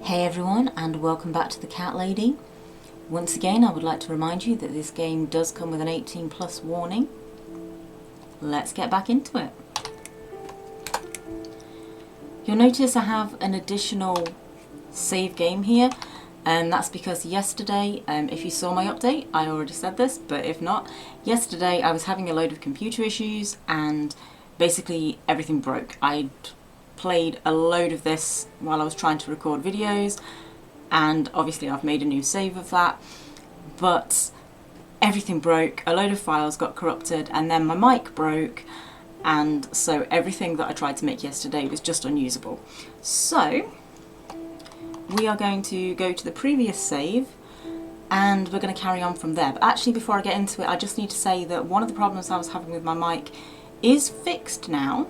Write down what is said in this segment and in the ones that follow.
Hey everyone, and welcome back to the Cat Lady. Once again, I would like to remind you that this game does come with an 18 plus warning. Let's get back into it. You'll notice I have an additional save game here, and that's because yesterday, if you saw my update, I already said this, but if not, yesterday I was having a load of computer issues and basically everything broke. I'd played a load of this while I was trying to record videos, and obviously I've made a new save of that, but everything broke, a load of files got corrupted, and then my mic broke, and so everything that I tried to make yesterday was just unusable. So we are going to go to the previous save and we're going to carry on from there. But actually, before I get into it, I just need to say that one of the problems I was having with my mic is fixed now.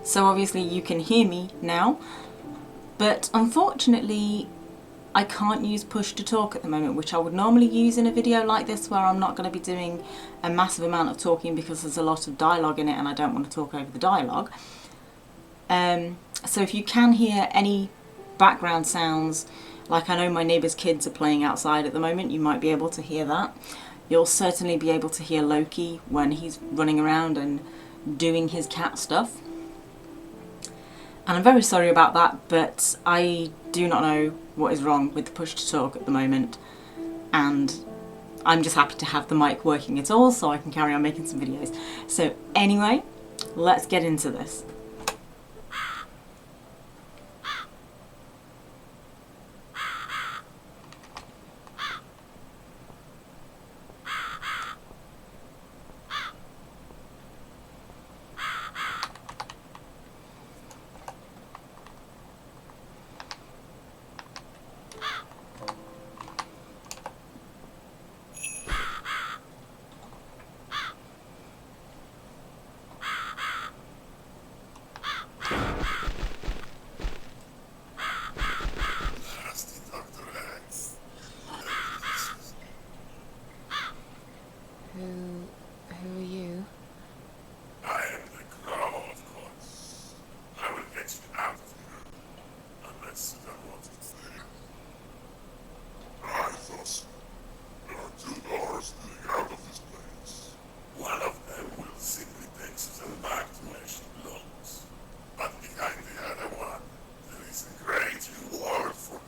So obviously you can hear me now, but unfortunately I can't use push to talk at the moment, which I would normally use in a video like this where I'm not going to be doing a massive amount of talking because there's a lot of dialogue in it and I don't want to talk over the dialogue. So if you can hear any background sounds, like I know my neighbour's kids are playing outside at the moment, you might be able to hear that. You'll certainly be able to hear Loki when he's running around and doing his cat stuff. And I'm very sorry about that, but I do not know what is wrong with the push to talk at the moment, and I'm just happy to have the mic working at all so I can carry on making some videos. So anyway, let's get into this. Who are you? I am the Crow, of course. I will get you out of here, unless you don't want to stay. I thought so. There are two doors leading out of this place. One of them will simply take Susan back to where she belongs. But behind the other one, there is a great reward for her.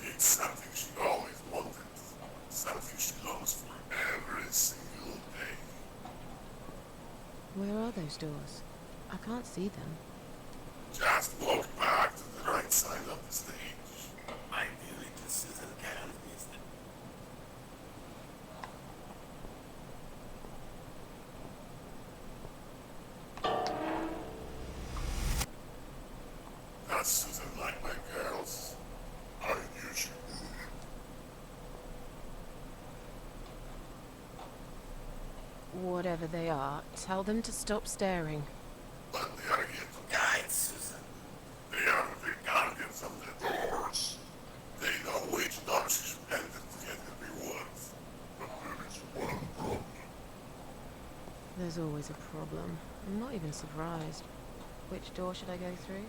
It's something she always wanted. Something she longs for every single day. Where are those doors? I can't see them. Just walk back to the right side of the stage. My beauty Susan can't miss them. That's Susan like my girls. I knew she would. Whatever they are, tell them to stop staring. But they are here to guide Susan. They are the guardians of the doors. They know which door she should enter to get the rewards. But there is one problem. There's always a problem. I'm not even surprised. Which door should I go through?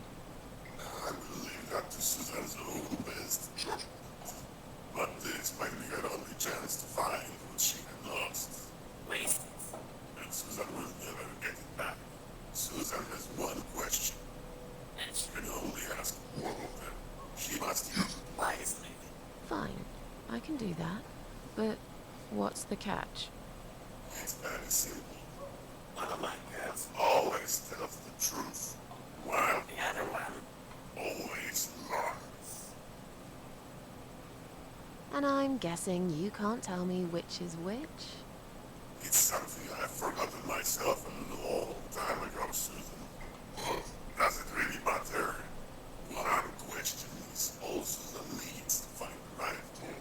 I will leave that to Susan's own best judgment. But this might be her only chance to find what she had lost. Wasted. And Susan will never get it back. Susan has one question. And she can only ask one of them. She must use it wisely. Fine, I can do that. But what's the catch? It's very simple. One of my girls always tells the truth, while the other one always lies. And I'm guessing you can't tell me which is which? It's something I've forgotten myself a long time ago, Susan. But does it really matter? One question is all Susan needs to find the right door.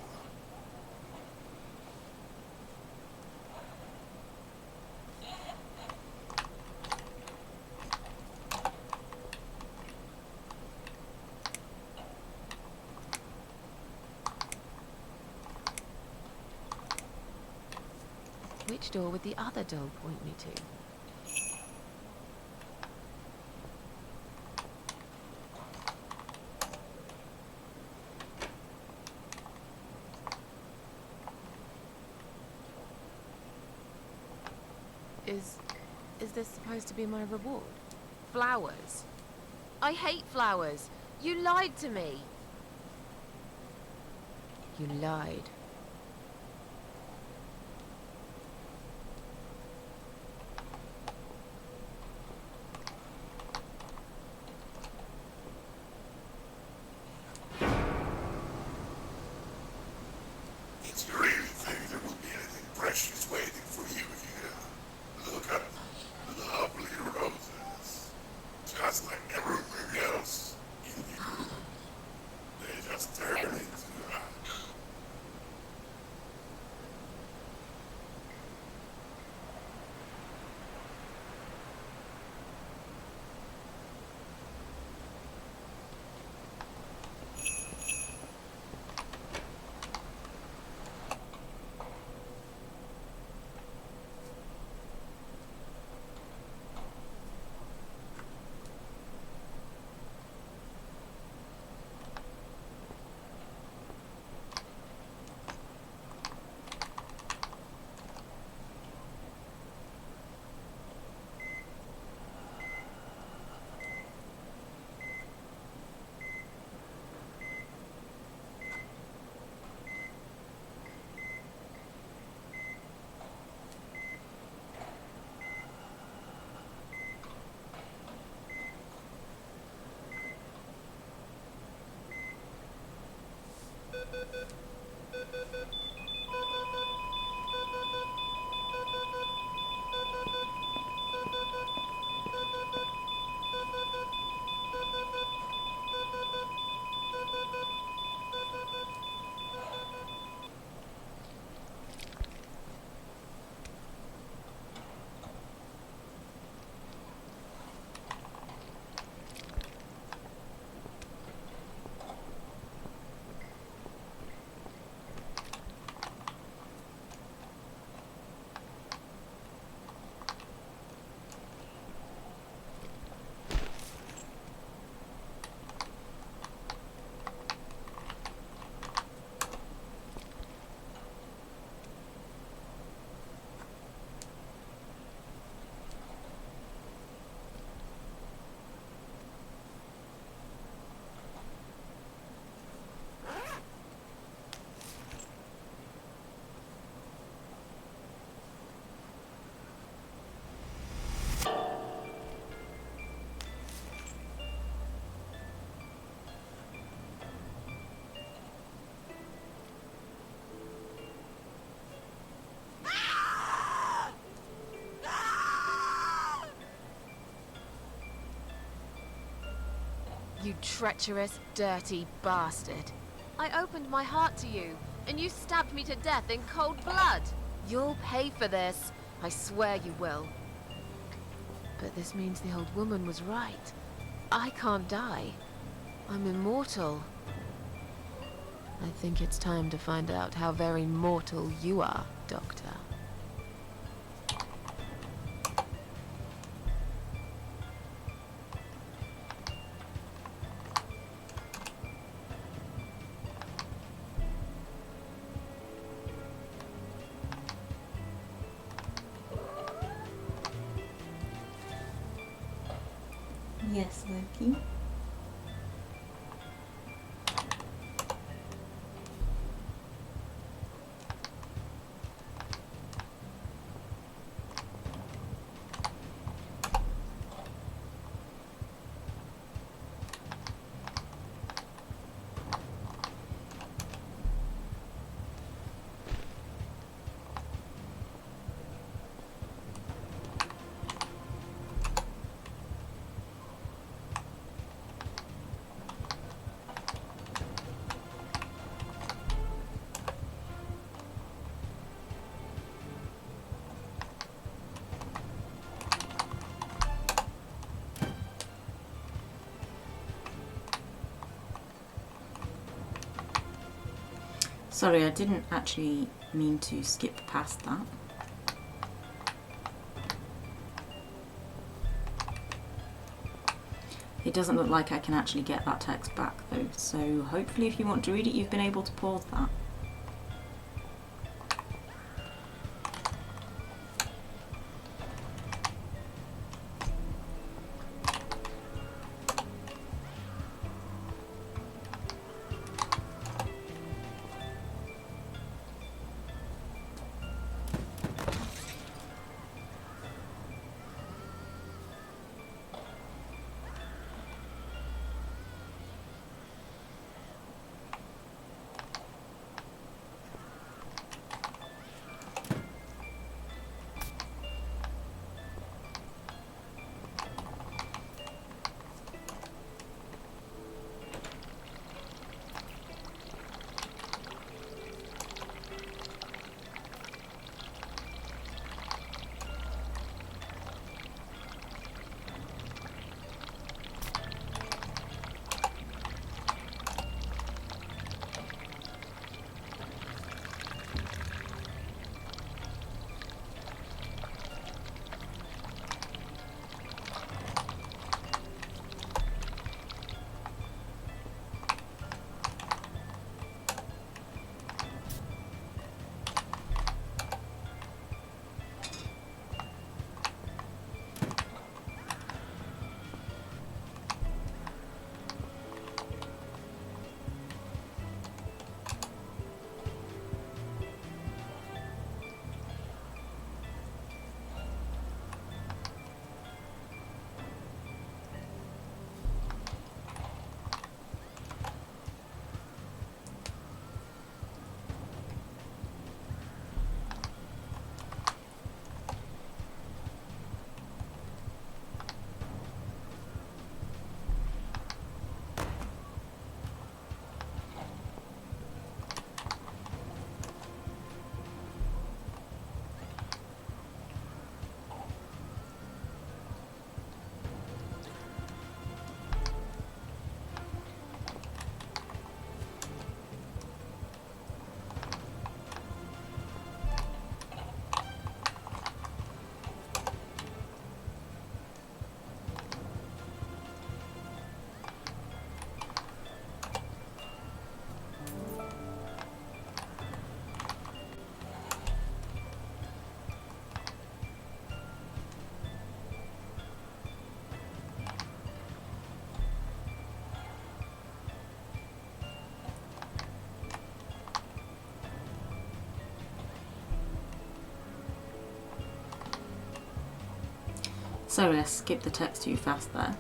Which door would the other doll point me to? Is this supposed to be my reward? Flowers? I hate flowers. You lied to me. You lied. Did you really think there would be anything precious waiting for you here? Look at the lovely roses. Just like everything else in the room. They just turn into ash. You treacherous, dirty bastard. I opened my heart to you, and you stabbed me to death in cold blood. You'll pay for this. I swear you will. But this means the old woman was right. I can't die. I'm immortal. I think it's time to find out how very mortal you are, Doctor. Yes, Loki. Sorry, I didn't actually mean to skip past that. It doesn't look like I can actually get that text back though, so hopefully if you want to read it you've been able to pause that. Sorry, I skipped the text too fast there.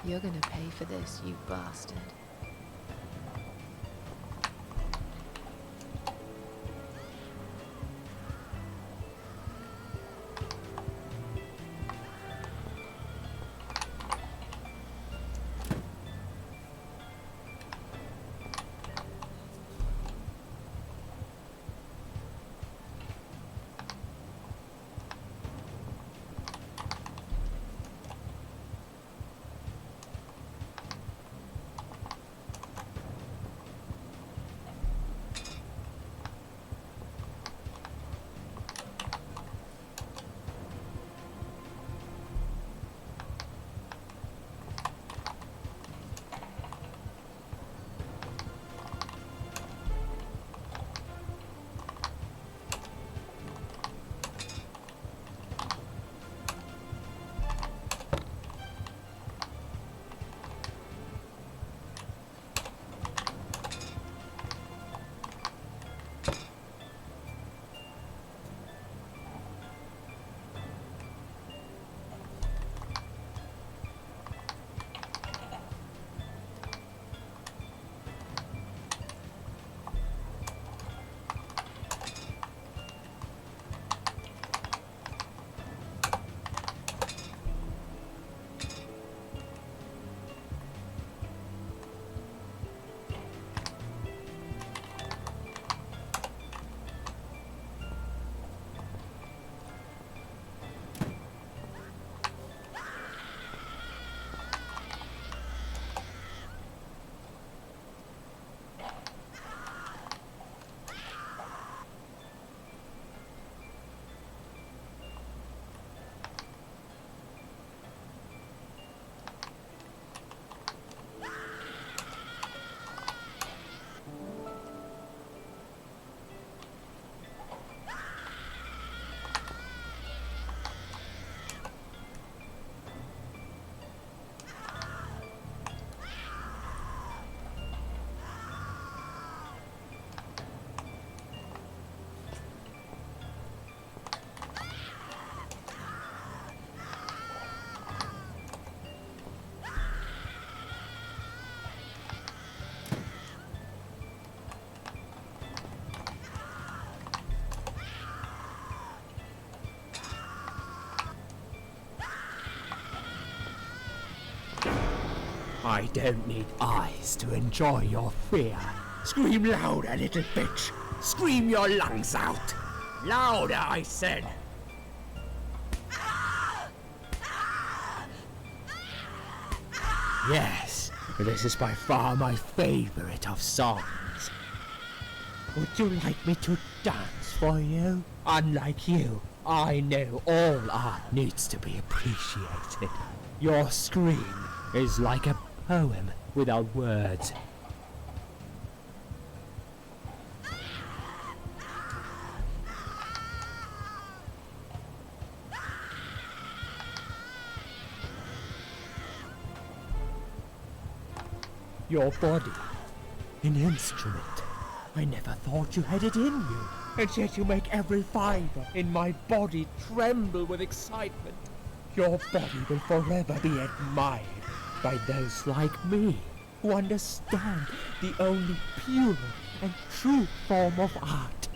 You're gonna pay for this, you bastard. I don't need eyes to enjoy your fear. Scream louder, little bitch. Scream your lungs out. Louder, I said. Yes, this is by far my favorite of songs. Would you like me to dance for you? Unlike you, I know all art needs to be appreciated. Your scream is like a poem without words. Your body, an instrument. I never thought you had it in you, and yet you make every fiber in my body tremble with excitement. Your body will forever be admired by those like me, who understand the only pure and true form of art.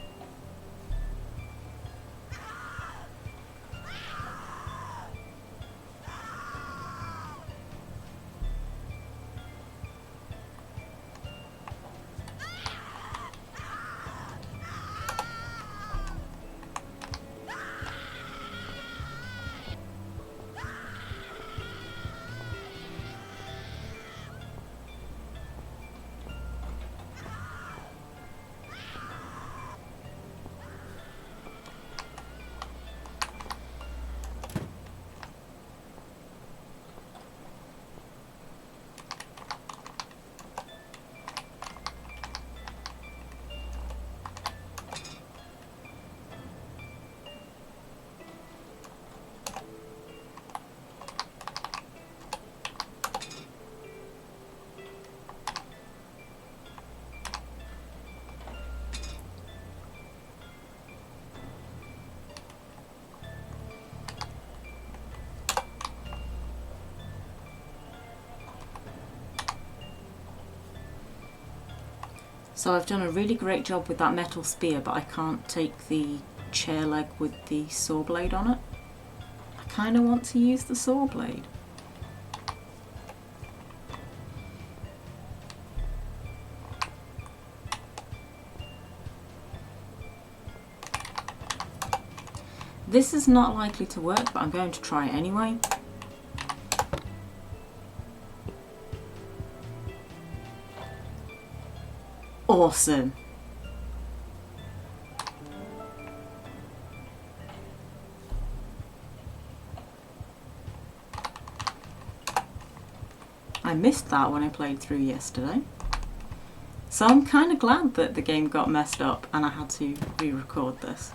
So I've done a really great job with that metal spear, but I can't take the chair leg with the saw blade on it. I kind of want to use the saw blade. This is not likely to work, but I'm going to try it anyway. Awesome. I missed that when I played through yesterday. So I'm kind of glad that the game got messed up and I had to re-record this.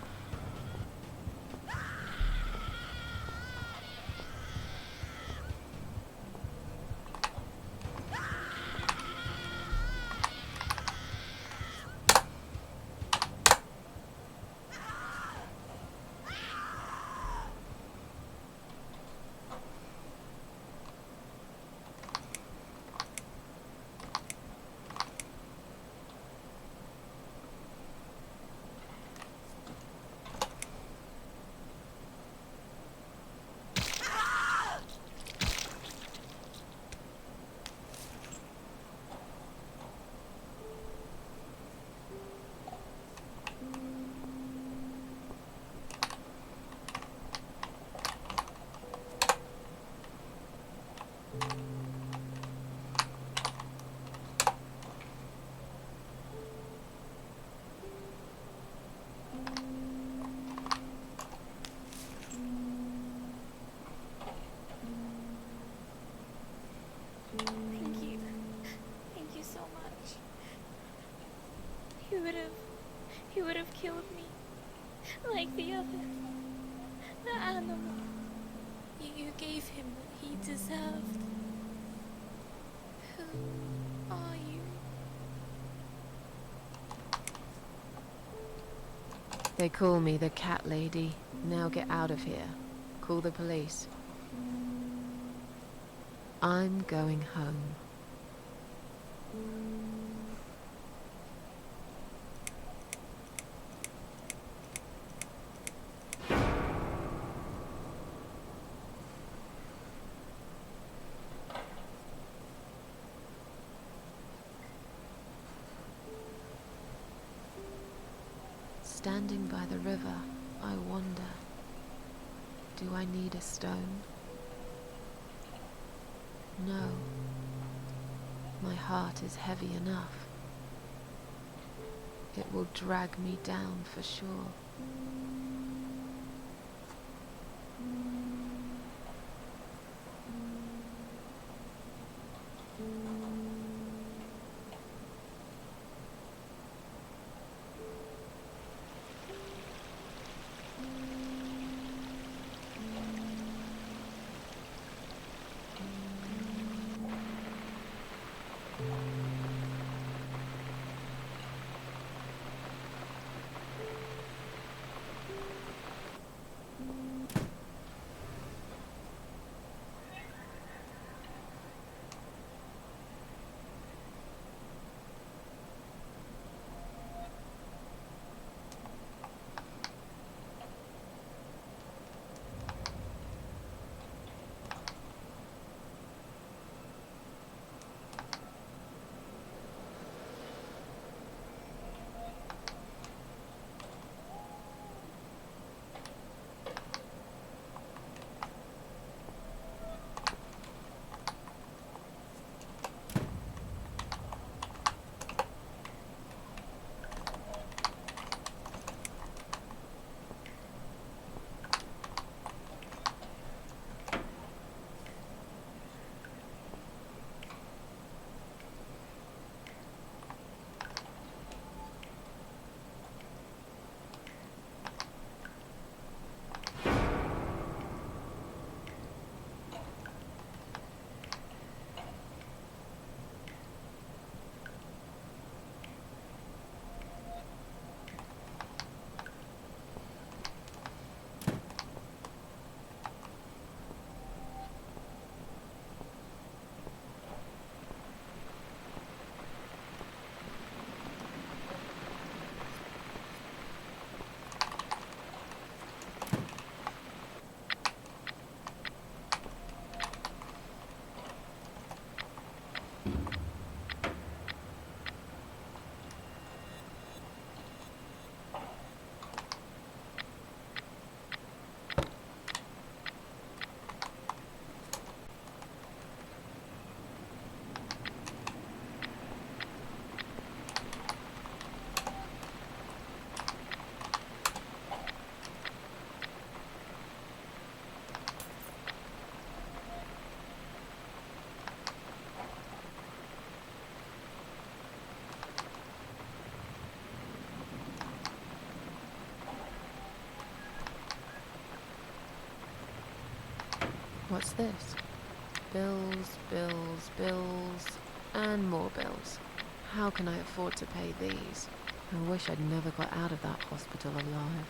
He would have killed me, like the others. The animal. You gave him what he deserved. Who are you? They call me the cat lady. Now get out of here. Call the police. I'm going home. Standing by the river, I wonder, do I need a stone? No. My heart is heavy enough. It will drag me down for sure. What's this? Bills, bills, bills, and more bills. How can I afford to pay these? I wish I'd never got out of that hospital alive.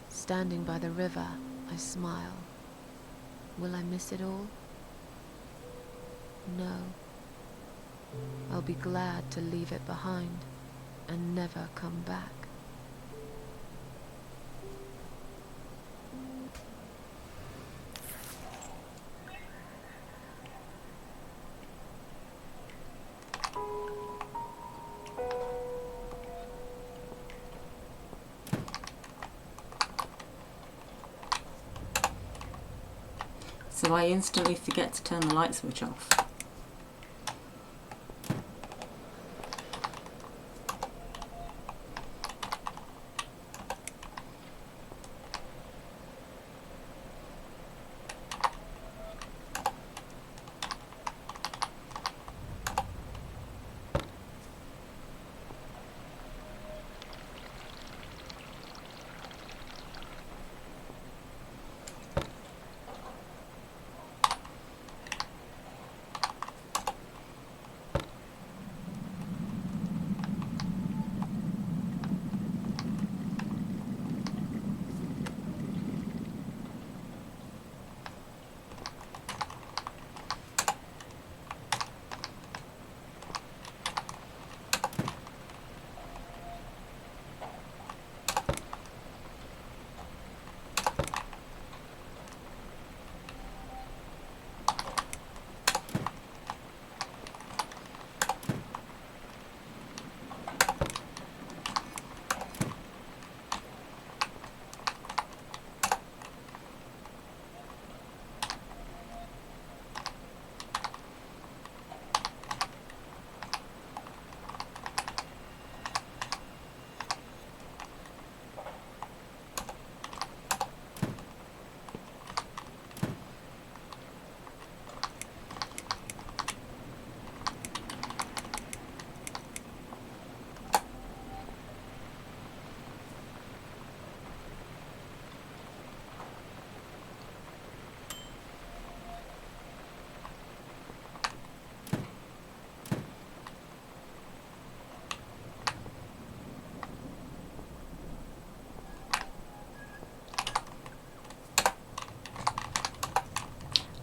Standing by the river, I smile. Will I miss it all? No. I'll be glad to leave it behind and never come back. So I instantly forget to turn the light switch off.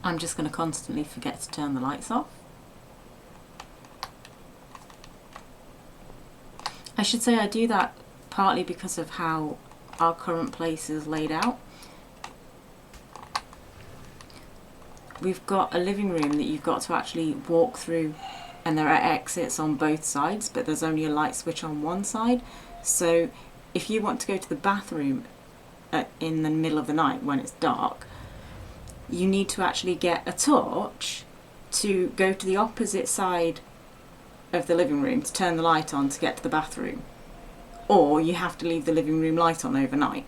I'm just going to constantly forget to turn the lights off. I should say I do that partly because of how our current place is laid out. We've got a living room that you've got to actually walk through, and there are exits on both sides, but there's only a light switch on one side. So if you want to go to the bathroom in the middle of the night when it's dark, you need to actually get a torch to go to the opposite side of the living room to turn the light on to get to the bathroom. Or you have to leave the living room light on overnight.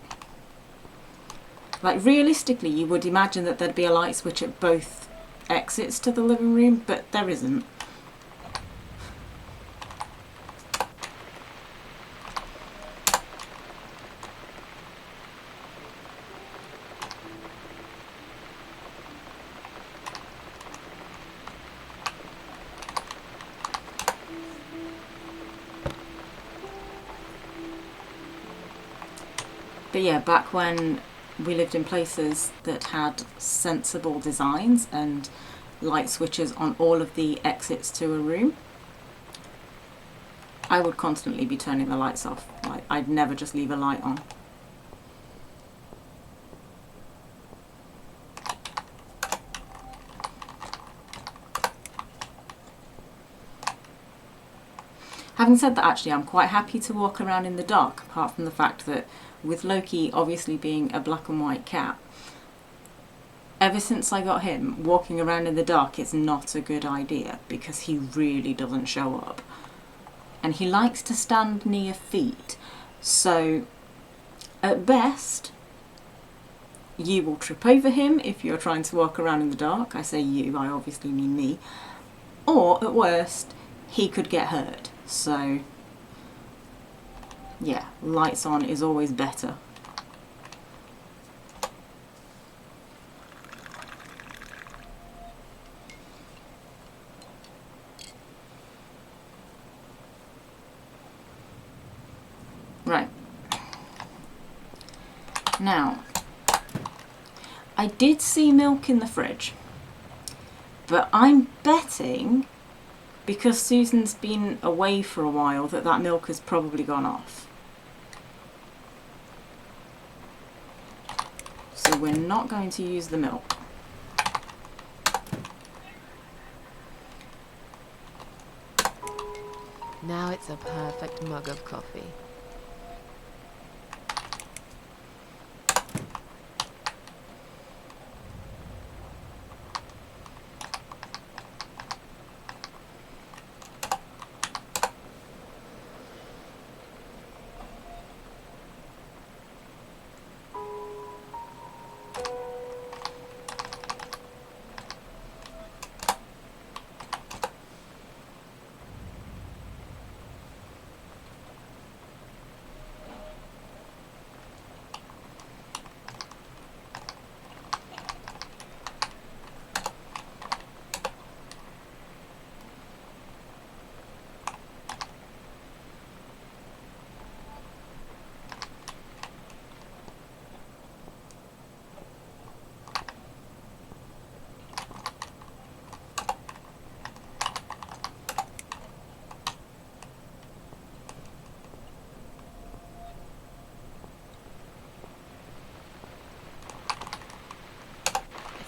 Like, realistically, you would imagine that there'd be a light switch at both exits to the living room, but there isn't. But yeah, back when we lived in places that had sensible designs and light switches on all of the exits to a room, I would constantly be turning the lights off. Like, I'd never just leave a light on. Having said that, actually, I'm quite happy to walk around in the dark, apart from the fact that with Loki obviously being a black and white cat, ever since I got him, walking around in the dark is not a good idea because he really doesn't show up. And he likes to stand near feet, so at best you will trip over him if you're trying to walk around in the dark. I say you, I obviously mean me. Or at worst, he could get hurt. So yeah, lights on is always better. Right. Now, I did see milk in the fridge, but I'm betting, because Susan's been away for a while, that milk has probably gone off. So we're not going to use the milk. Now it's a perfect mug of coffee.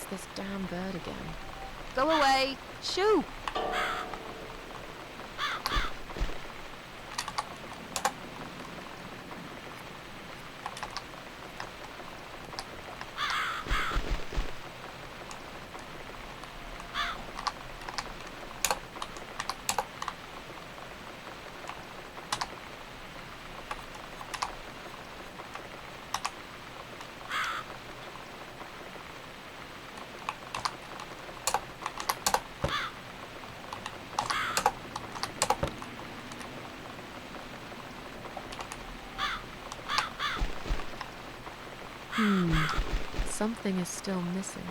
This damn bird again. Go away! Shoo! Something is still missing.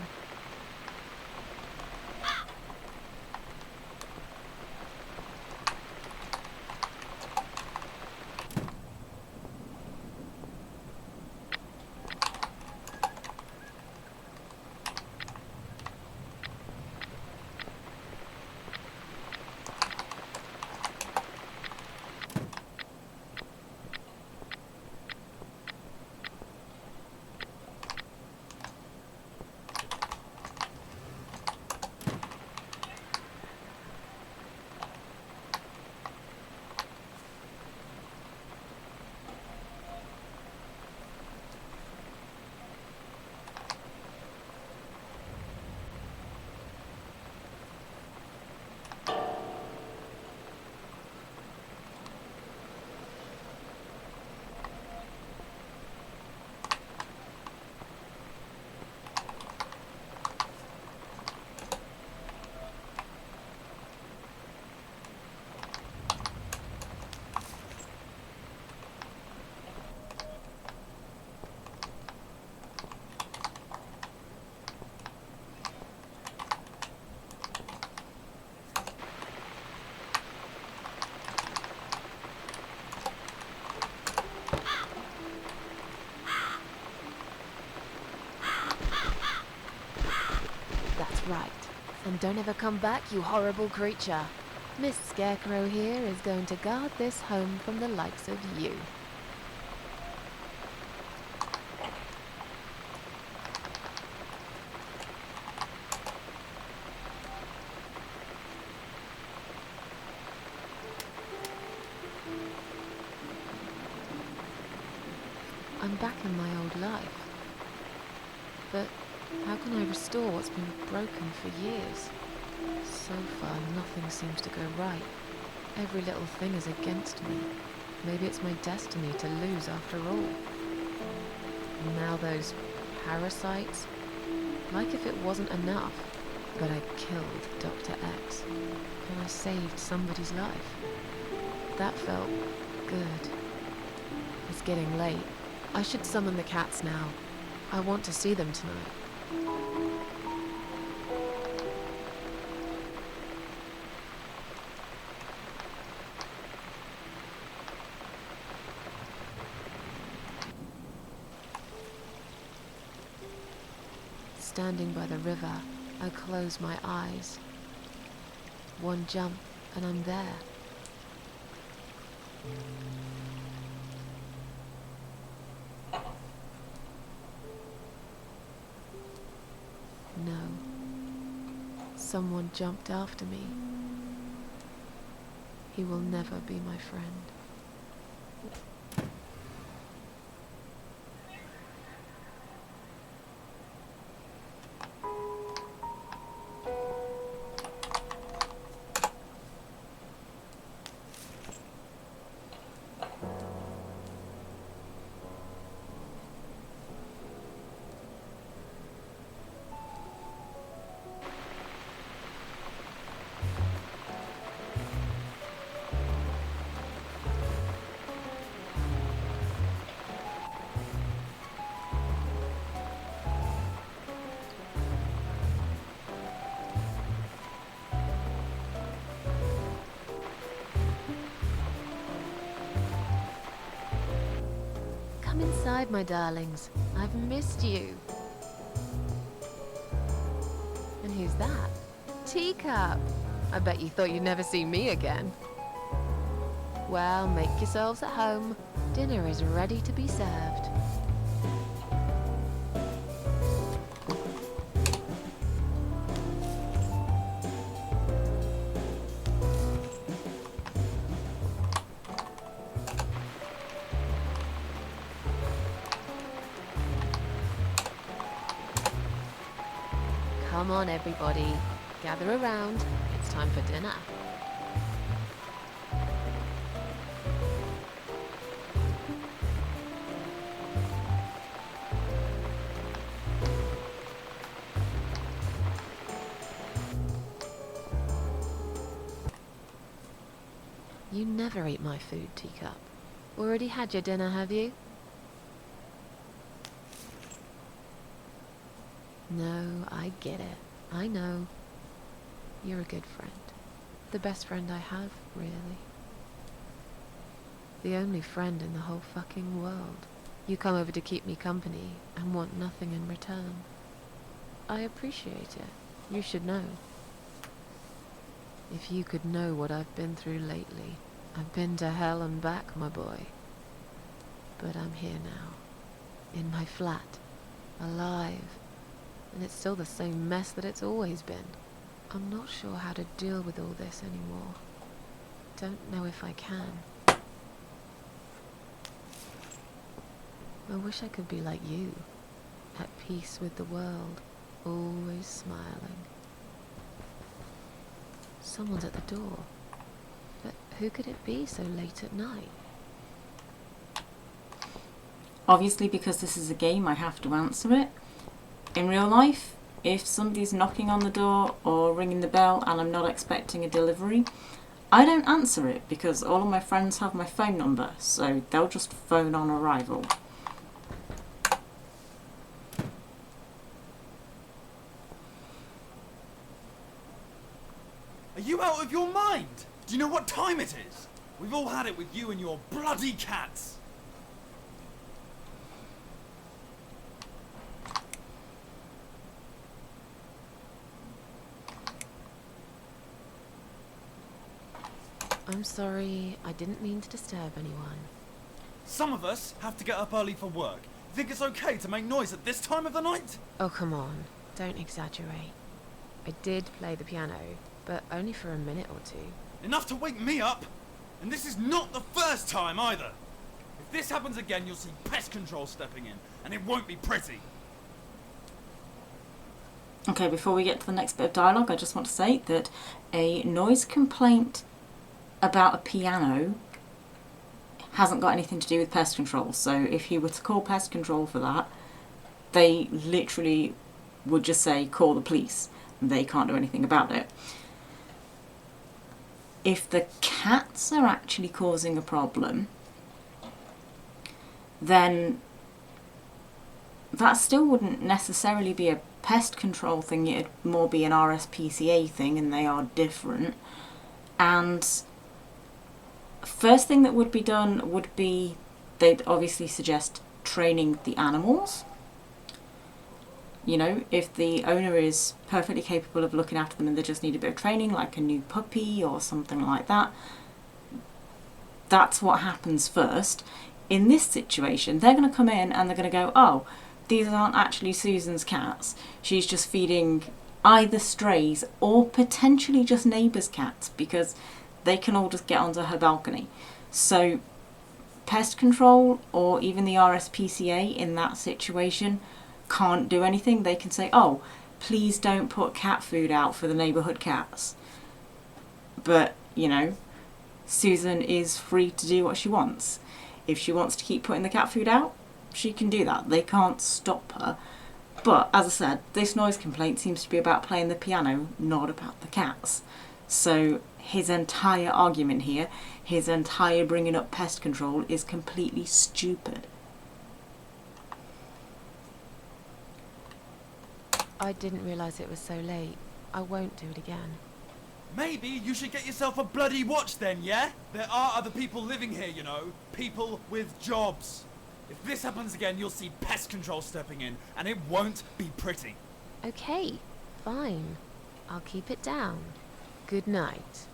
And don't ever come back, you horrible creature. Miss Scarecrow here is going to guard this home from the likes of you. I'm back in my old life. But how can I restore what's been broken for years? So far, nothing seems to go right. Every little thing is against me. Maybe it's my destiny to lose after all. And now those parasites. Like if it wasn't enough. But I killed Dr. X. And I saved somebody's life. That felt good. It's getting late. I should summon the cats now. I want to see them tonight. Standing by the river, I close my eyes. One jump, and I'm there. No. Someone jumped after me. He will never be my friend. Come inside, my darlings. I've missed you. And who's that? Teacup. I bet you thought you'd never see me again. Well, make yourselves at home. Dinner is ready to be served. Come on, everybody. Gather around. It's time for dinner. You never eat my food, Teacup. Already had your dinner, have you? No, I get it. I know. You're a good friend. The best friend I have, really. The only friend in the whole fucking world. You come over to keep me company and want nothing in return. I appreciate it. You should know. If you could know what I've been through lately. I've been to hell and back, my boy. But I'm here now. In my flat. Alive. And it's still the same mess that it's always been. I'm not sure how to deal with all this anymore. Don't know if I can. I wish I could be like you. At peace with the world. Always smiling. Someone's at the door. But who could it be so late at night? Obviously, because this is a game, I have to answer it. In real life, if somebody's knocking on the door or ringing the bell and I'm not expecting a delivery, I don't answer it because all of my friends have my phone number, so they'll just phone on arrival. Are you out of your mind? Do you know what time it is? We've all had it with you and your bloody cats. I'm sorry. I didn't mean to disturb anyone. Some of us have to get up early for work. You think it's okay to make noise at this time of the night? Oh, come on. Don't exaggerate. I did play the piano, but only for a minute or two. Enough to wake me up! And this is not the first time either! If this happens again, you'll see pest control stepping in, and it won't be pretty. Okay, before we get to the next bit of dialogue, I just want to say that a noise complaint about a piano hasn't got anything to do with pest control. So if you were to call pest control for that, they literally would just say, call the police. They can't do anything about it. If the cats are actually causing a problem, then that still wouldn't necessarily be a pest control thing. It'd more be an RSPCA thing, and they are different. And first thing that would be done would be, they'd obviously suggest training the animals. You know, if the owner is perfectly capable of looking after them and they just need a bit of training, like a new puppy or something like that, that's what happens first. In this situation, they're going to come in and they're going to go, oh, these aren't actually Susan's cats. She's just feeding either strays or potentially just neighbours' cats, because they can all just get onto her balcony. So pest control or even the RSPCA in that situation can't do anything. They can say, oh, please don't put cat food out for the neighbourhood cats. But, you know, Susan is free to do what she wants. If she wants to keep putting the cat food out, she can do that. They can't stop her. But, as I said, this noise complaint seems to be about playing the piano, not about the cats. So his entire argument here, his entire bringing up pest control, is completely stupid. I didn't realise it was so late. I won't do it again. Maybe you should get yourself a bloody watch then, yeah? There are other people living here, you know. People with jobs. If this happens again, you'll see pest control stepping in, and it won't be pretty. Okay, fine. I'll keep it down. Good night.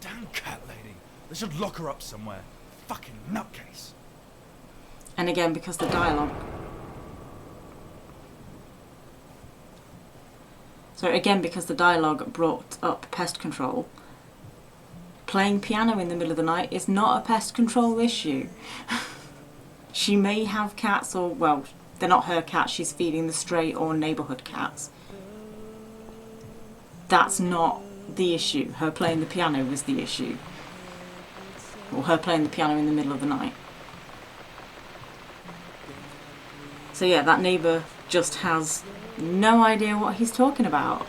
Damn cat lady. They should lock her up somewhere. Fucking nutcase. And again, because the dialogue... So again, because the dialogue brought up pest control, playing piano in the middle of the night is not a pest control issue. She may have cats, or, well, they're not her cats, she's feeding the stray or neighbourhood cats. That's not the issue. Her playing the piano was the issue. Or her playing the piano in the middle of the night. So yeah, that neighbour just has no idea what he's talking about.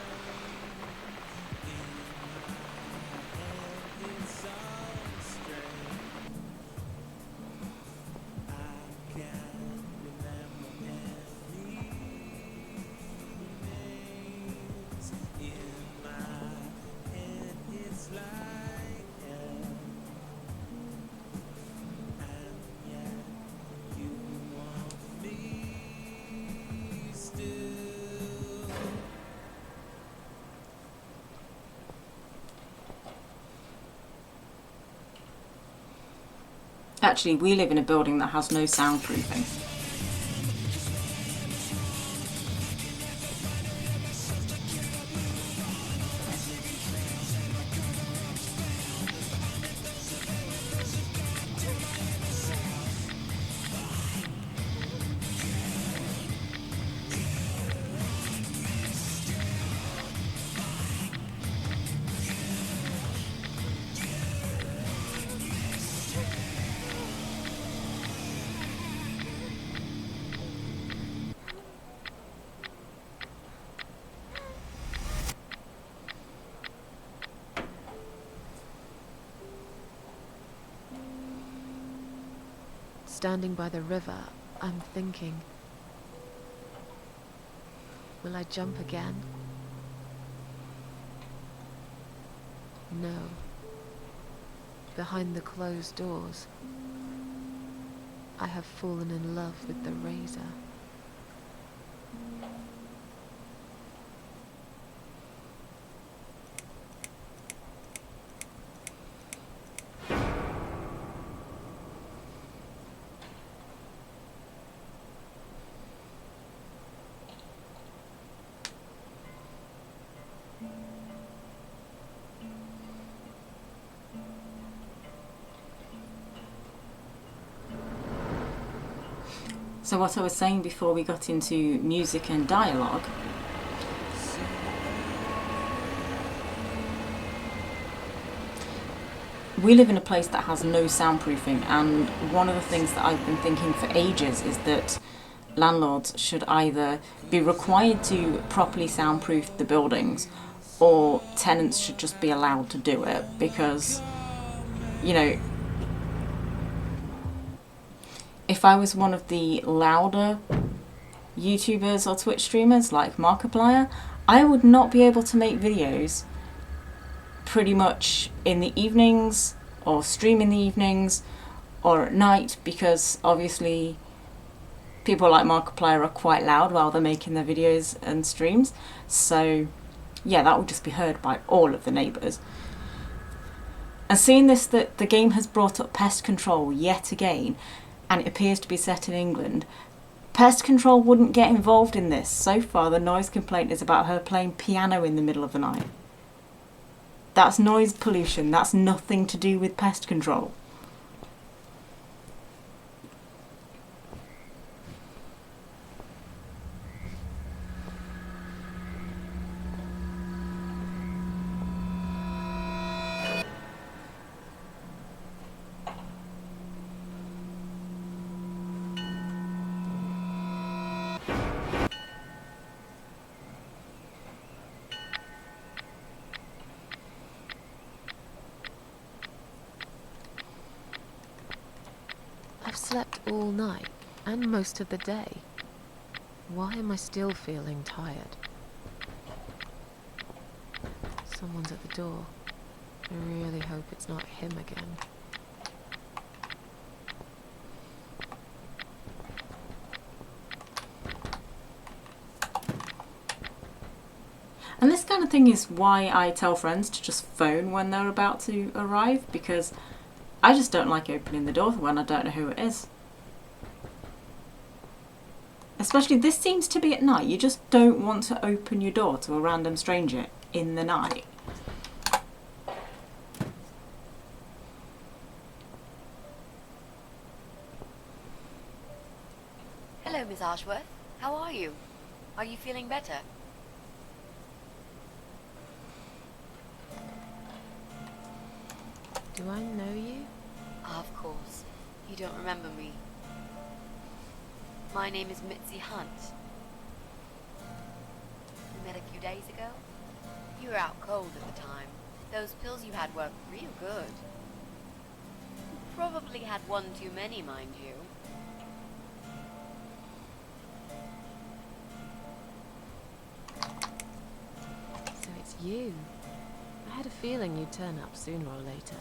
Actually, we live in a building that has no soundproofing. Standing by the river, I'm thinking, will I jump again? No. Behind the closed doors, I have fallen in love with the razor. So what I was saying before we got into music and dialogue, we live in a place that has no soundproofing, and one of the things that I've been thinking for ages is that landlords should either be required to properly soundproof the buildings, or tenants should just be allowed to do it, because, you know, if I was one of the louder YouTubers or Twitch streamers like Markiplier, I would not be able to make videos pretty much in the evenings, or stream in the evenings, or at night, because obviously people like Markiplier are quite loud while they're making their videos and streams. So yeah, that would just be heard by all of the neighbours. And seeing this, that the game has brought up pest control yet again, and it appears to be set in England, pest control wouldn't get involved in this. So far the noise complaint is about her playing piano in the middle of the night. That's noise pollution, that's nothing to do with pest control. I've slept all night, and most of the day. Why am I still feeling tired? Someone's at the door. I really hope it's not him again. And this kind of thing is why I tell friends to just phone when they're about to arrive, because I just don't like opening the door when I don't know who it is. Especially, this seems to be at night. You just don't want to open your door to a random stranger in the night. Hello, Miss Ashworth. How are you? Are you feeling better? Do I know you? Of course. You don't remember me. My name is Mitzi Hunt. We met a few days ago. You were out cold at the time. Those pills you had were real good. You probably had one too many, mind you. So it's you. I had a feeling you'd turn up sooner or later.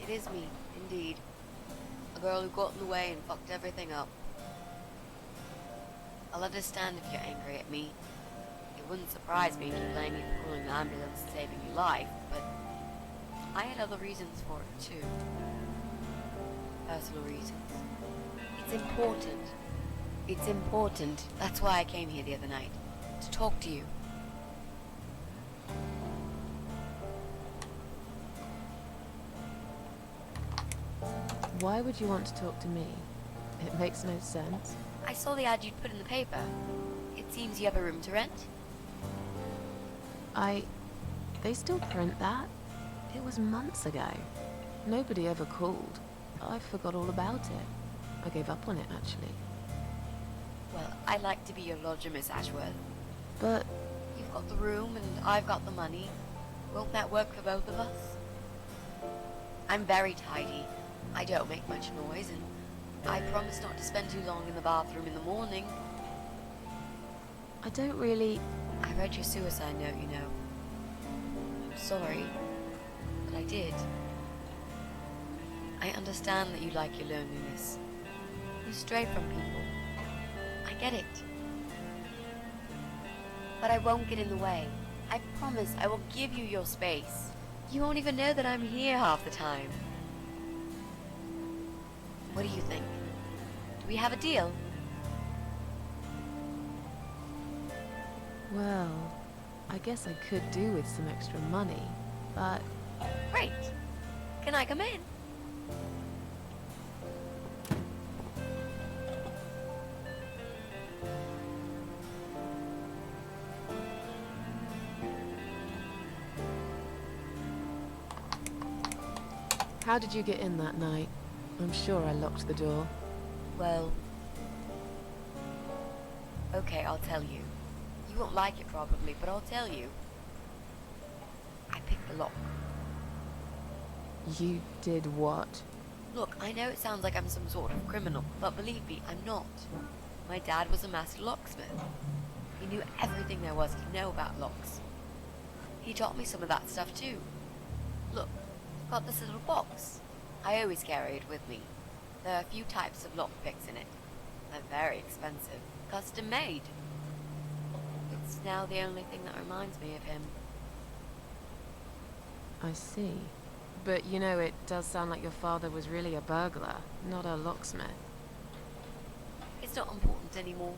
It is me, indeed. A girl who got in the way and fucked everything up. I'll understand if you're angry at me. It wouldn't surprise me if you blame me for calling the ambulance and saving your life, but I had other reasons for it too. Personal reasons. It's important. It's important. That's why I came here the other night. To talk to you. Why would you want to talk to me? It makes no sense. I saw the ad you'd put in the paper. It seems you have a room to rent. They still print that? It was months ago. Nobody ever called. I forgot all about it. I gave up on it, actually. Well, I'd like to be your lodger, Miss Ashworth. But You've got the room and I've got the money. Won't that work for both of us? I'm very tidy. I don't make much noise, and I promise not to spend too long in the bathroom in the morning. I don't really... I read your suicide note, you know. I'm sorry, but I did. I understand that you like your loneliness. You stray from people. I get it. But I won't get in the way. I promise I will give you your space. You won't even know that I'm here half the time. What do you think? Do we have a deal? Well, I guess I could do with some extra money, but... Great. Can I come in? How did you get in that night? I'm sure I locked the door. Well... Okay, I'll tell you. You won't like it probably, but I'll tell you. I picked the lock. You did what? Look, I know it sounds like I'm some sort of criminal, but believe me, I'm not. My dad was a master locksmith. He knew everything there was to know about locks. He taught me some of that stuff too. Look, I've got this little box. I always carry it with me. There are a few types of lockpicks in it. They're very expensive. Custom made. It's now the only thing that reminds me of him. I see. But you know, it does sound like your father was really a burglar, not a locksmith. It's not important anymore.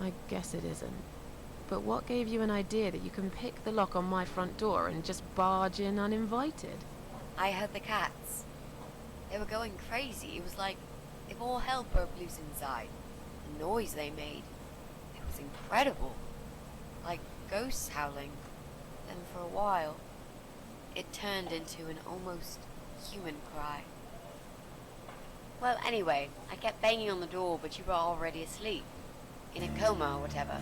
I guess it isn't. But what gave you an idea that you can pick the lock on my front door and just barge in uninvited? I heard the cats. They were going crazy. It was like if all hell broke loose inside. The noise they made. It was incredible. Like ghosts howling. Then for a while, it turned into an almost human cry. Well, anyway, I kept banging on the door, but you were already asleep. In a coma or whatever.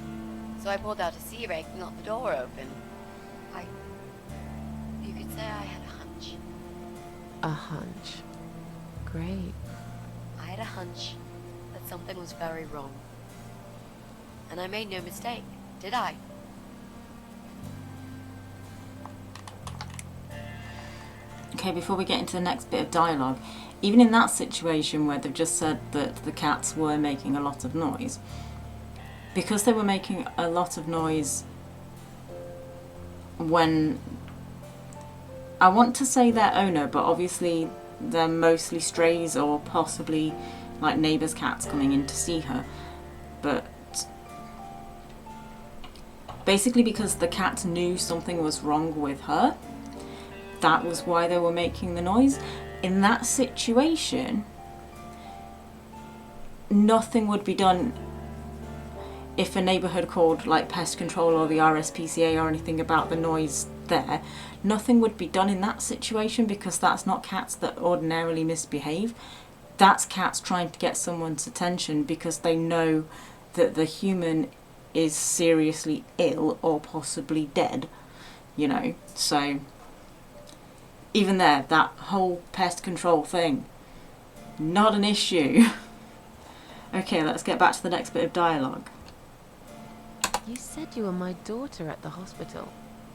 So I pulled out a sea rake and got the door open. You could say I had a hunch. A hunch. Great. I had a hunch that something was very wrong. And I made no mistake, did I? Okay, before we get into the next bit of dialogue, even in that situation where they've just said that the cats were making a lot of noise, because they were making a lot of noise when, I want to say their owner, but obviously they're mostly strays or possibly like neighbours' cats coming in to see her, but basically because the cats knew something was wrong with her, that was why they were making the noise. In that situation, nothing would be done if a neighbour had called like pest control or the RSPCA or anything about the noise there. Nothing would be done in that situation because that's not cats that ordinarily misbehave. That's cats trying to get someone's attention because they know that the human is seriously ill or possibly dead, you know. So even there, that whole pest control thing, not an issue. Okay, let's get back to the next bit of dialogue. You said you were my daughter at the hospital.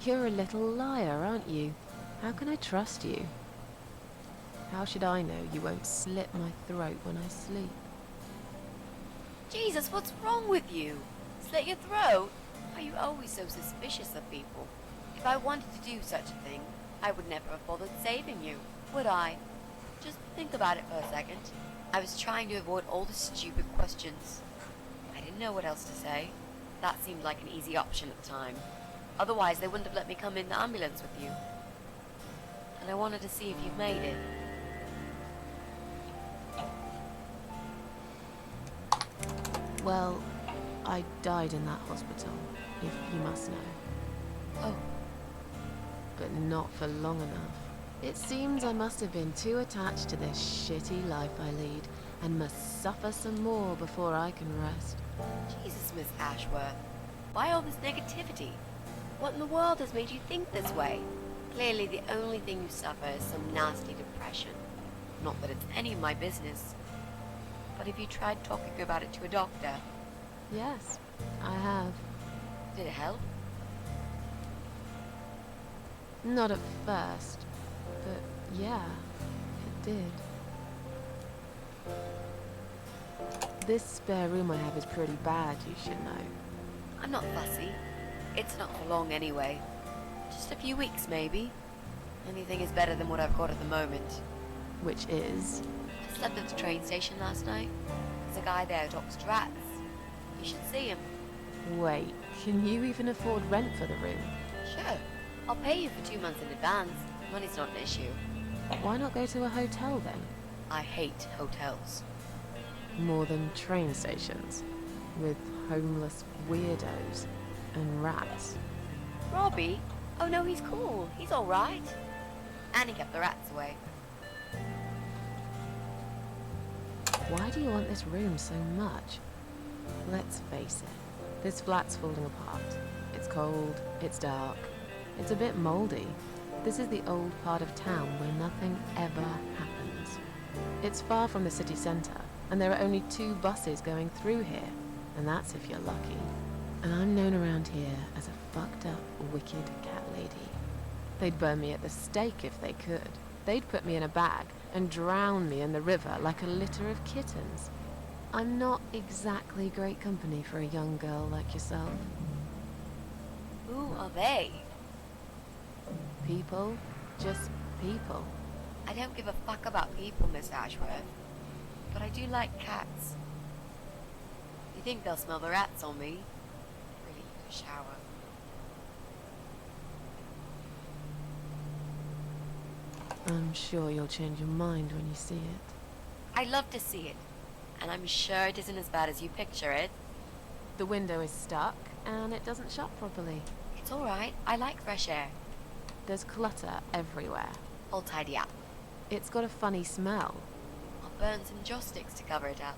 You're a little liar, aren't you? How can I trust you? How should I know you won't slit my throat when I sleep? Jesus, what's wrong with you? Slit your throat? Are you always so suspicious of people? If I wanted to do such a thing, I would never have bothered saving you, would I? Just think about it for a second. I was trying to avoid all the stupid questions. I didn't know what else to say. That seemed like an easy option at the time. Otherwise, they wouldn't have let me come in the ambulance with you. And I wanted to see if you've made it. Well, I died in that hospital, if you must know. Oh. But not for long enough. It seems I must have been too attached to this shitty life I lead, and must suffer some more before I can rest. Jesus, Miss Ashworth. Why all this negativity? What in the world has made you think this way? Clearly the only thing you suffer is some nasty depression. Not that it's any of my business. But have you tried talking about it to a doctor? Yes, I have. Did it help? Not at first, but yeah, it did. This spare room I have is pretty bad, you should know. I'm not fussy. It's not for long anyway. Just a few weeks, maybe. Anything is better than what I've got at the moment. Which is? I slept at the train station last night. There's a guy there who talks to rats. You should see him. Wait, can you even afford rent for the room? Sure. I'll pay you for 2 months in advance. Money's not an issue. Why not go to a hotel then? I hate hotels. More than train stations, with homeless weirdos and rats. Robbie? Oh no, he's cool. He's alright. And he kept the rats away. Why do you want this room so much? Let's face it, this flat's falling apart. It's cold, it's dark, it's a bit moldy. This is the old part of town where nothing ever happens. It's far from the city centre, and there are only 2 buses going through here, and that's if you're lucky. And I'm known around here as a fucked up, wicked cat lady. They'd burn me at the stake if they could. They'd put me in a bag and drown me in the river like a litter of kittens. I'm not exactly great company for a young girl like yourself. Who are they? People, just people. I don't give a fuck about people, Miss Ashworth. But I do like cats. You think they'll smell the rats on me? Really need a shower. I'm sure you'll change your mind when you see it. I love to see it. And I'm sure it isn't as bad as you picture it. The window is stuck, and it doesn't shut properly. It's alright. I like fresh air. There's clutter everywhere. I'll tidy up. It's got a funny smell. I'll burn some joss sticks to cover it up.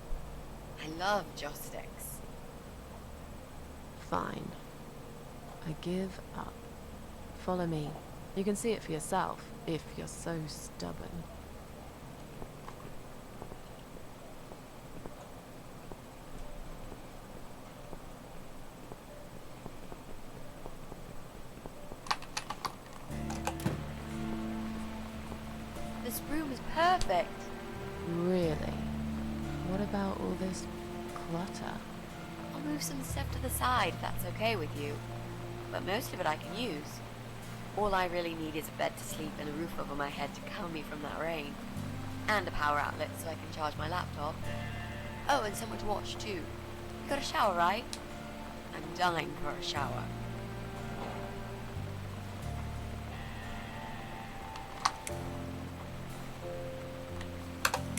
I love joss sticks. Fine. I give up. Follow me. You can see it for yourself, if you're so stubborn. This room is perfect. Really? What about all this clutter? I'll move some stuff to the side if that's okay with you. But most of it I can use. All I really need is a bed to sleep and a roof over my head to calm me from that rain. And a power outlet so I can charge my laptop. Oh, and somewhere to watch too. You got a shower, right? I'm dying for a shower.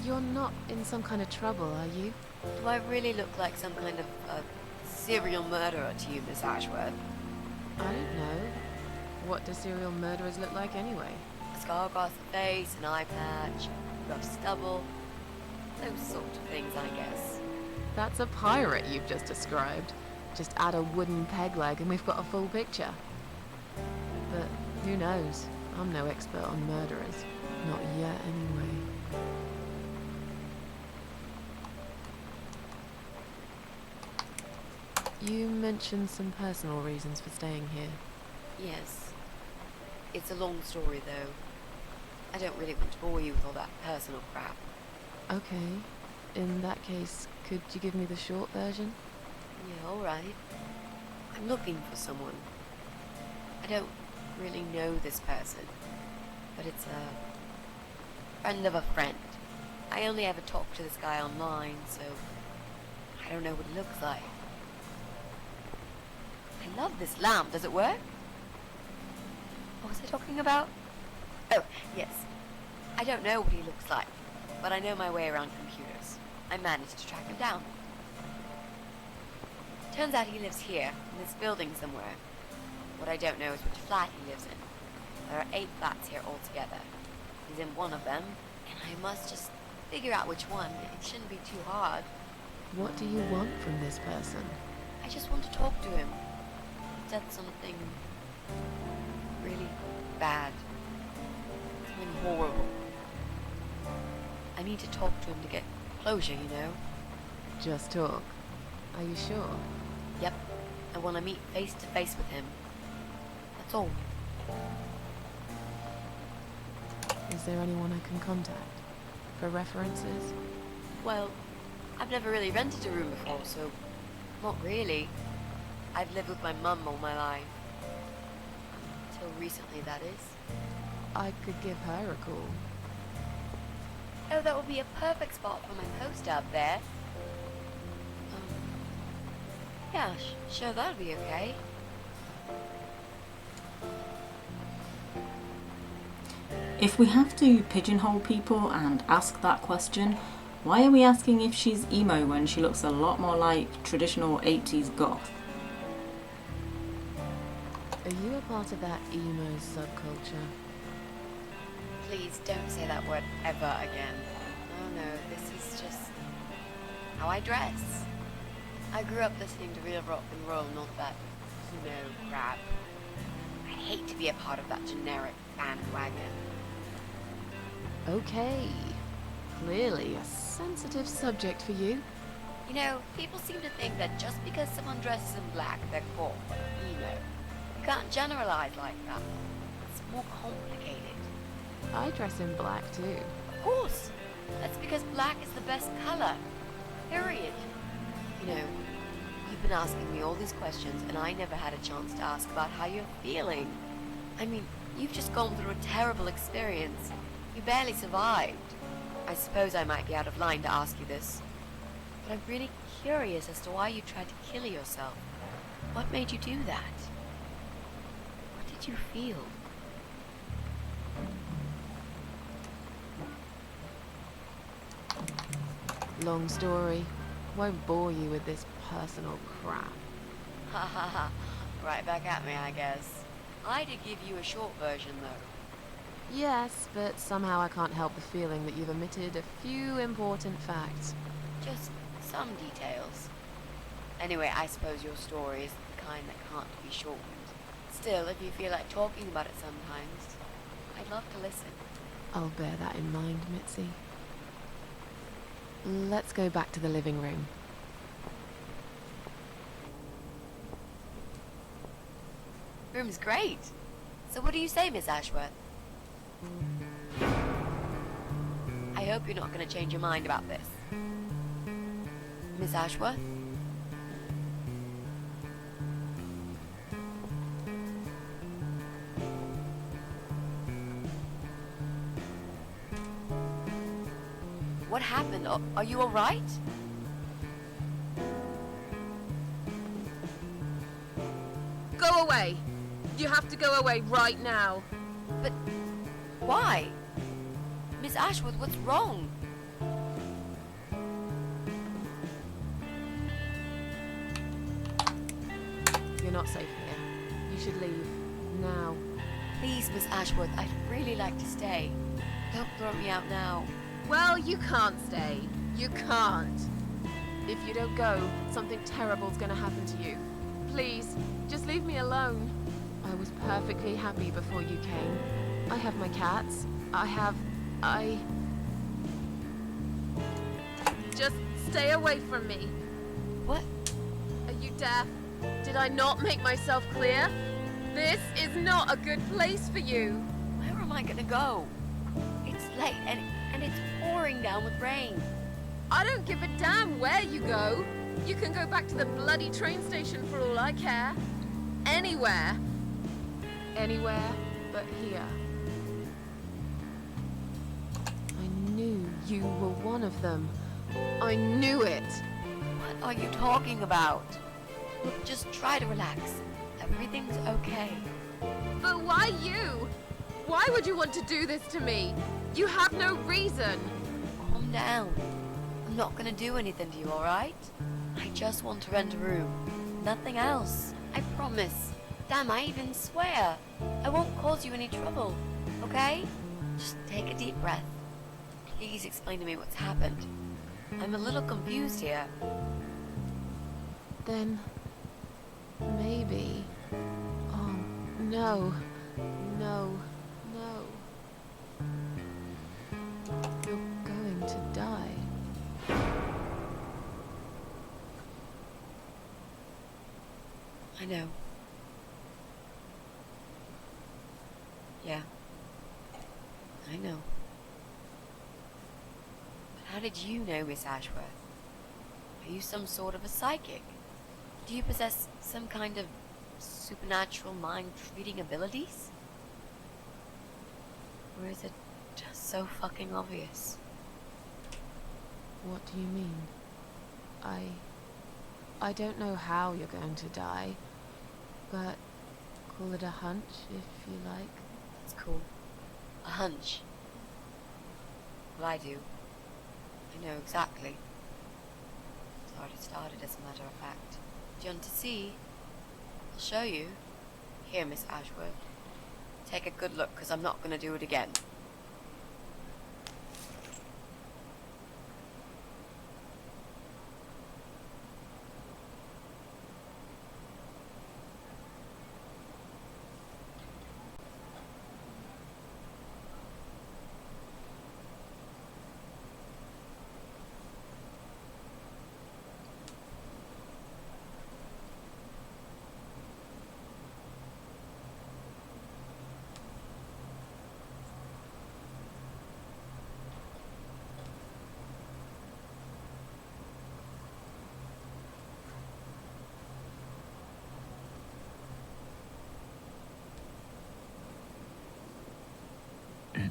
You're not in some kind of trouble, are you? Do I really look like some kind of serial murderer to you, Miss Ashworth? I don't know. What do serial murderers look like anyway? A scar across the face, an eye patch, rough stubble. Those sort of things, I guess. That's a pirate you've just described. Just add a wooden peg leg and we've got a full picture. But who knows? I'm no expert on murderers. Not yet, anyway. You mentioned some personal reasons for staying here. Yes. It's a long story, though. I don't really want to bore you with all that personal crap. Okay. In that case, could you give me the short version? Yeah, alright. I'm looking for someone. I don't really know this person, but it's a friend of a friend. I only ever talk to this guy online, so I don't know what he looks like. I love this lamp. Does it work? What was I talking about? Oh, yes. I don't know what he looks like, but I know my way around computers. I managed to track him down. Turns out he lives here, in this building somewhere. What I don't know is which flat he lives in. There are 8 flats here altogether. He's in one of them, and I must just figure out which one. It shouldn't be too hard. What do you want from this person? I just want to talk to him. He said something really bad. Something horrible. I need to talk to him to get closure, you know? Just talk. Are you sure? Yep. I want to meet face to face with him. That's all. Is there anyone I can contact? For references? Well, I've never really rented a room before, so not really. I've lived with my mum all my life. Until recently, that is. I could give her a call. Oh, that would be a perfect spot for my poster up there. Yeah, sure, that'll be okay. If we have to pigeonhole people and ask that question, why are we asking if she's emo when she looks a lot more like traditional 80s goth? Are you a part of that emo subculture? Please don't say that word ever again. Oh no, this is just how I dress. I grew up listening to real rock and roll, not that, crap. I hate to be a part of that generic bandwagon. Okay. Clearly a sensitive subject for you. You know, people seem to think that just because someone dresses in black, they're cool, emo. You can't generalize like that. It's more complicated. I dress in black too. Of course. That's because black is the best color. Period. You know, you've been asking me all these questions and I never had a chance to ask about how you're feeling. I mean, you've just gone through a terrible experience. You barely survived. I suppose I might be out of line to ask you this, but I'm really curious as to why you tried to kill yourself. What made you do that? What did you feel? Long story. Won't bore you with this personal crap. Ha ha ha. Right back at me, I guess. I did give you a short version, though. Yes, but somehow I can't help the feeling that you've omitted a few important facts. Just some details. Anyway, I suppose your story is the kind that can't be shortened. Still, if you feel like talking about it sometimes, I'd love to listen. I'll bear that in mind, Mitzi. Let's go back to the living room. Room's great. So what do you say, Miss Ashworth? I hope you're not going to change your mind about this. Miss Ashworth? What happened? Are you alright? Go away! You have to go away right now. But why? Miss Ashworth, what's wrong? You're not safe here. You should leave. Now. Please, Miss Ashworth, I'd really like to stay. Don't throw me out now. Well, you can't stay. You can't. If you don't go, something terrible's gonna happen to you. Please, just leave me alone. I was perfectly happy before you came. I have my cats. Just stay away from me. What? Are you deaf? Did I not make myself clear? This is not a good place for you. Where am I gonna go? It's late and it's pouring down with rain. I don't give a damn where you go. You can go back to the bloody train station for all I care. Anywhere. Anywhere but here. I knew you were one of them. I knew it. What are you talking about? Look, just try to relax. Everything's okay. But why you? Why would you want to do this to me? You have no reason. Calm down. I'm not gonna do anything to you, alright? I just want to rent a room. Nothing else. I promise. Damn, I even swear. I won't cause you any trouble, okay? Just take a deep breath. Please explain to me what's happened. I'm a little confused here. Then maybe. Oh, no. No. No. You're going to die. I know. Yeah. I know. But how did you know, Miss Ashworth? Are you some sort of a psychic? Do you possess some kind of supernatural mind-reading abilities? Or is it just so fucking obvious? What do you mean? I don't know how you're going to die, but call it a hunch if you like. It's cool. A hunch. Well, I do. I know exactly. It's already started, as a matter of fact. Do you want to see? I'll show you. Here, Miss Ashworth. Take a good look, because I'm not going to do it again.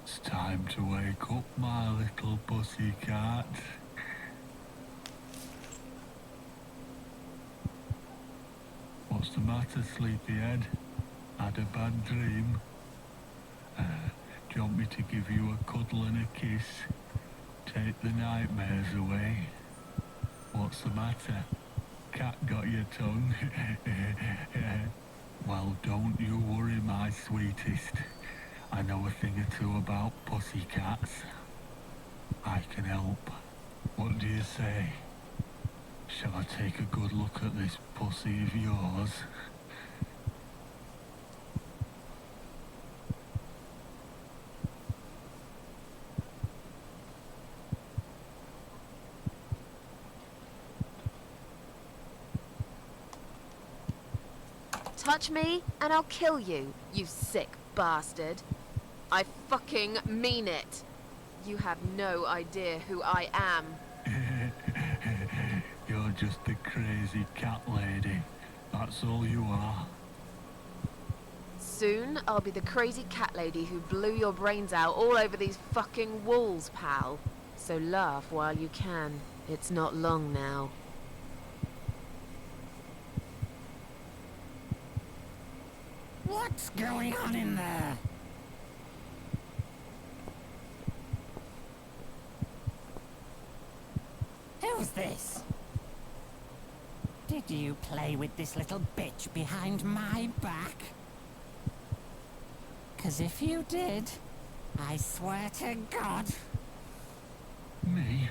It's time to wake up, my little pussycat. What's the matter, sleepyhead? Had a bad dream? Do you want me to give you a cuddle and a kiss? Take the nightmares away? What's the matter? Cat got your tongue? Well, don't you worry, my sweetest. I know a thing or two about pussycats. I can help. What do you say? Shall I take a good look at this pussy of yours? Touch me, and I'll kill you, you sick bastard. I fucking mean it. You have no idea who I am. You're just a crazy cat lady. That's all you are. Soon, I'll be the crazy cat lady who blew your brains out all over these fucking walls, pal. So laugh while you can. It's not long now. What's going on in there? Who's this? Did you play with this little bitch behind my back? 'Cause if you did, I swear to God... Me?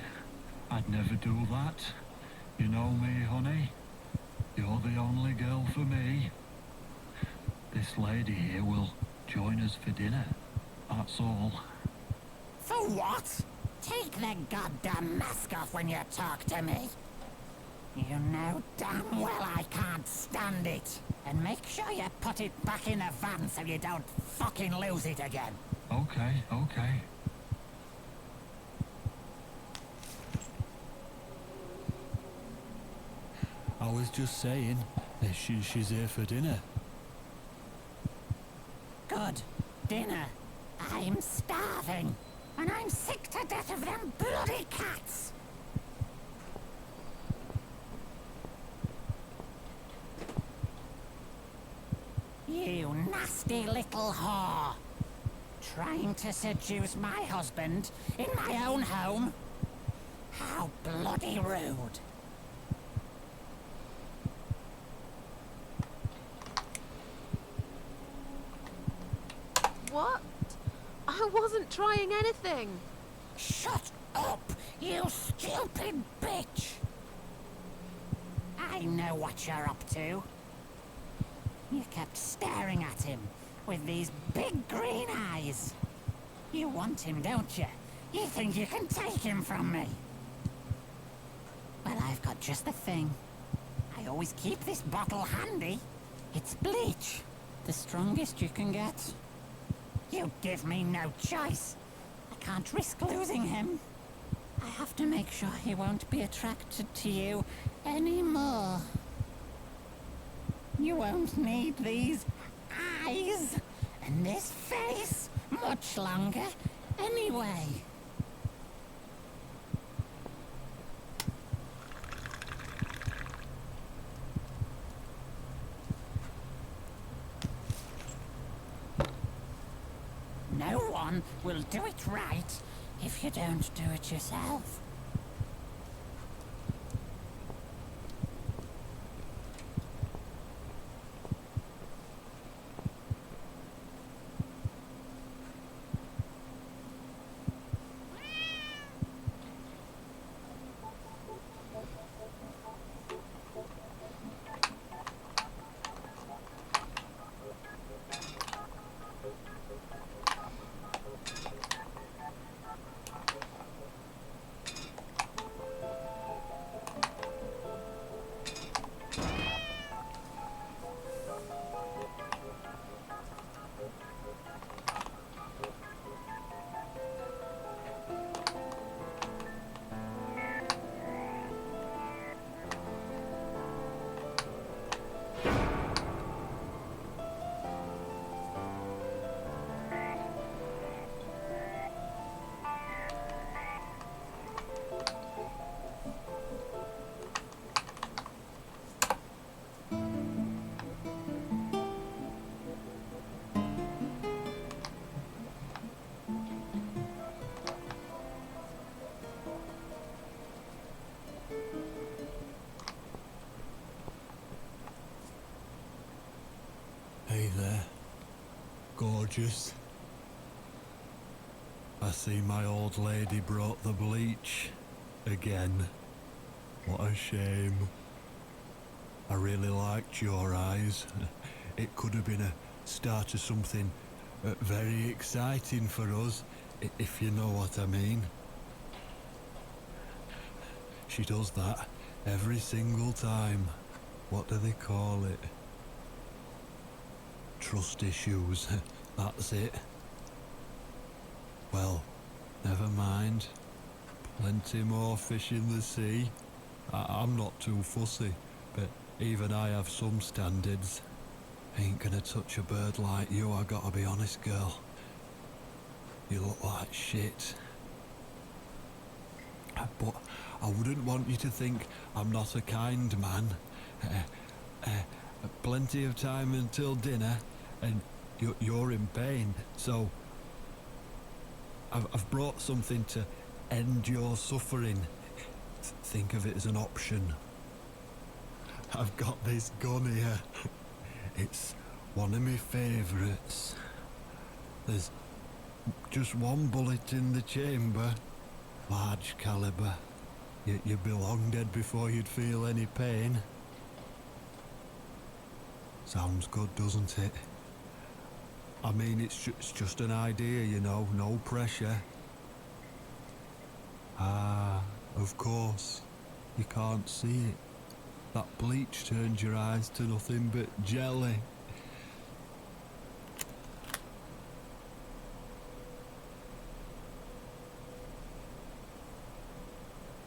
I'd never do that. You know me, honey. You're the only girl for me. This lady here will join us for dinner. That's all. For what? Take the goddamn mask off when you talk to me. You know damn well I can't stand it. And make sure you put it back in the van so you don't fucking lose it again. Okay, okay. I was just saying, she's here for dinner. Good. Dinner. I'm starving. And I'm sick to death of them bloody cats. You nasty little whore. Trying to seduce my husband in my own home? How bloody rude. What? I wasn't trying anything. Shut up, you stupid bitch! I know what you're up to. You kept staring at him with these big green eyes. You want him, don't you? You think you can take him from me? Well, I've got just the thing. I always keep this bottle handy. It's bleach, the strongest you can get. You give me no choice. I can't risk losing him. I have to make sure he won't be attracted to you anymore. You won't need these eyes and this face much longer anyway. No one will do it right if you don't do it yourself. Hey there, gorgeous. I see my old lady brought the bleach again. What a shame. I really liked your eyes. It could have been a start of something very exciting for us, if you know what I mean. She does that every single time. What do they call it? Trust issues. That's it. Well, never mind. Plenty more fish in the sea. I'm not too fussy, but even I have some standards. Ain't gonna touch a bird like you, I gotta be honest, girl. You look like shit. But I wouldn't want you to think I'm not a kind man. Plenty of time until dinner, and you're in pain, so I've brought something to end your suffering. Think of it as an option. I've got this gun here. It's one of my favourites. There's just one bullet in the chamber. Large caliber. You'd be long dead before you'd feel any pain. Sounds good, doesn't it? I mean, it's just an idea, you know, no pressure. Ah, of course. You can't see it. That bleach turned your eyes to nothing but jelly.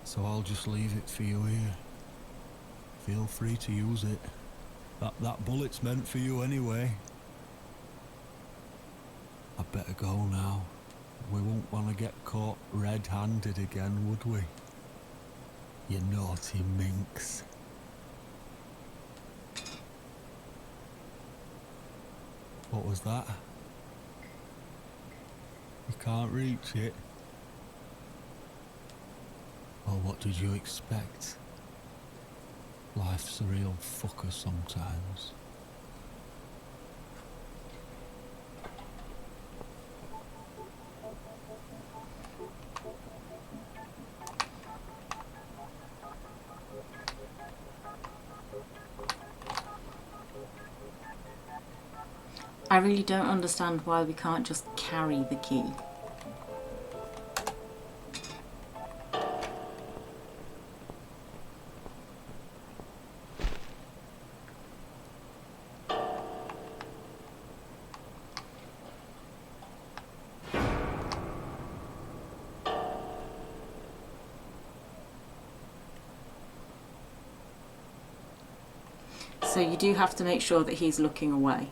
So I'll just leave it for you here. Feel free to use it. That bullet's meant for you anyway. I'd better go now. We won't want to get caught red-handed again, would we? You naughty minx. What was that? You can't reach it? Well, what did you expect? Life's a real fucker sometimes. I really don't understand why we can't just carry the key. So you do have to make sure that he's looking away.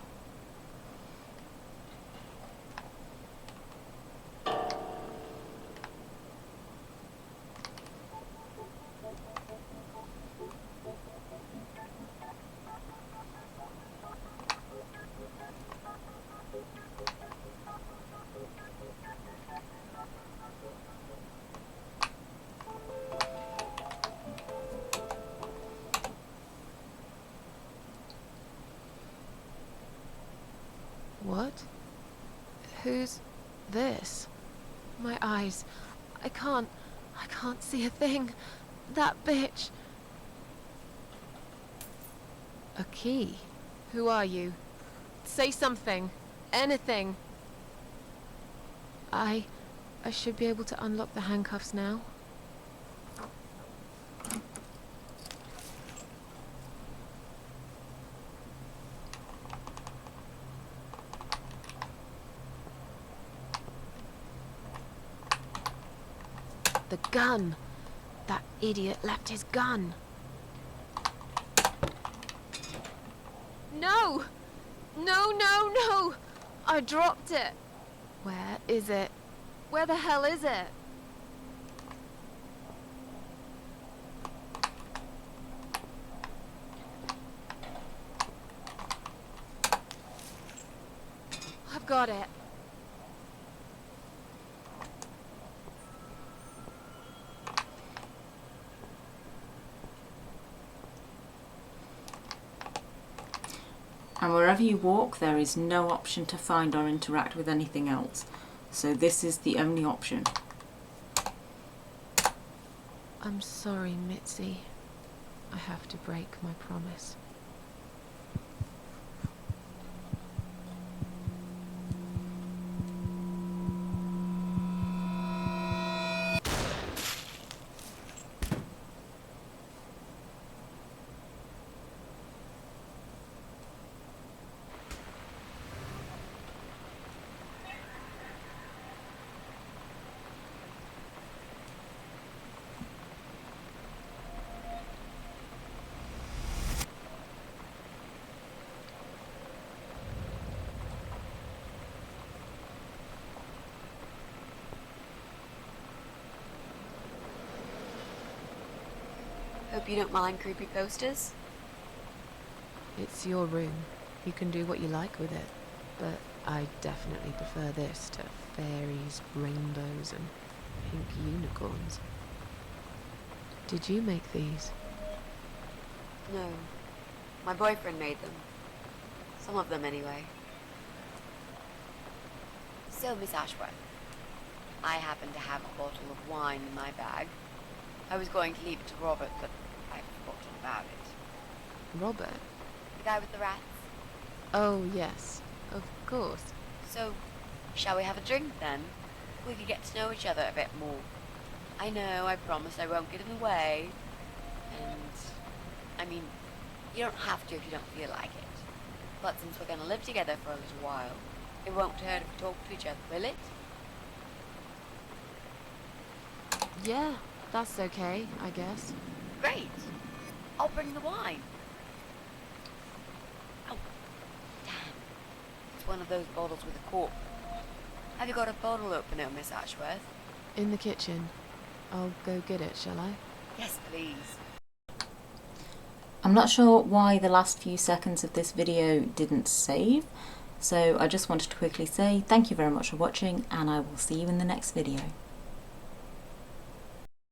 What? Who's this? My eyes. I can't see a thing. That bitch. A key? Who are you? Say something. Anything. I should be able to unlock the handcuffs now. The gun! That idiot left his gun! No! No, no, no! I dropped it! Where is it? Where the hell is it? I've got it. And wherever wherever you walk, there is no option to find or interact with anything else. So this is the only option. I'm sorry, Mitzi. I have to break my promise. Hope you don't mind creepy posters. It's your room. You can do what you like with it. But I definitely prefer this to fairies, rainbows, and pink unicorns. Did you make these? No. My boyfriend made them. Some of them, anyway. So, Miss Ashworth, I happen to have a bottle of wine in my bag. I was going to leave it to Robert, but I've forgotten about it. Robert? The guy with the rats. Oh, yes. Of course. So, shall we have a drink, then? We could get to know each other a bit more. I know, I promise I won't get in the way. And, I mean, you don't have to if you don't feel like it. But since we're going to live together for a little while, it won't hurt if we talk to each other, will it? Yeah, that's okay, I guess. Great. I'll bring the wine. Oh, damn. It's one of those bottles with a cork. Have you got a bottle opener, Miss Ashworth? In the kitchen. I'll go get it, shall I? Yes, please. I'm not sure why the last few seconds of this video didn't save, so I just wanted to quickly say thank you very much for watching, and I will see you in the next video.